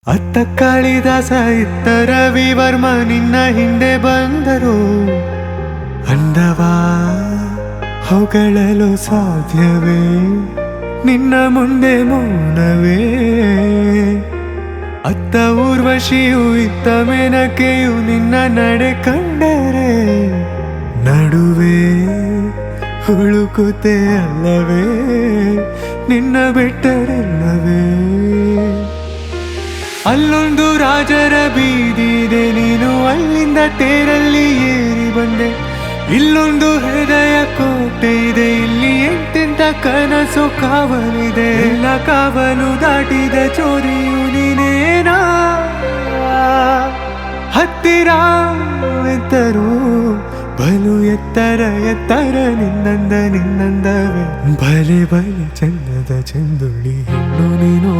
ಅತ್ತ ಕಾಳಿದಾಸ ಇತ್ತ ರವಿವರ್ಮ ನಿನ್ನ ಹಿಂದೆ ಬಂದರು. ಅಂದವಾ ಹೊಗಳಲು ಸಾಧ್ಯವೇ ನಿನ್ನ ಮುಂದೆ ಮೌನವೇ. ಅತ್ತ ಊರ್ವಶಿಯು ಇತ್ತ ಮೇನಕೆಯು ನಿನ್ನ ನಡೆ ಕಂಡರೆ ನಡುವೆ ಹುಳುಕುತ್ತೆ ಅಲ್ಲವೇ ನಿನ್ನ ಬಿಟ್ಟರೆಲ್ಲವೇ. ಅಲ್ಲೊಂದು ರಾಜರ ಬೀದಿದೆ ನೀನು ಅಲ್ಲಿಂದ ತೇರಲ್ಲಿ ಏರಿ ಬಂದೆ. ಇಲ್ಲೊಂದು ಹೃದಯ ಕೋಟೆ ಇದೆ ಇಲ್ಲಿ ಎಂತೆಂತ ಕನಸು ಕಾವಲಿದೆ. ಎಲ್ಲ ಕಾವಲು ದಾಟಿದ ಚೋರಿಯು ನೀನೇನಾ. ಹತ್ತಿರ ಎತ್ತರು ಬಲು ಎತ್ತರ ಎತ್ತರ ನಿನ್ನಂದವೇ. ಬಲೆ ಬಲೆ ಚಂದದ ಚಂದುಳ್ಳಿ ಹೆಣ್ಣು ನೀನು.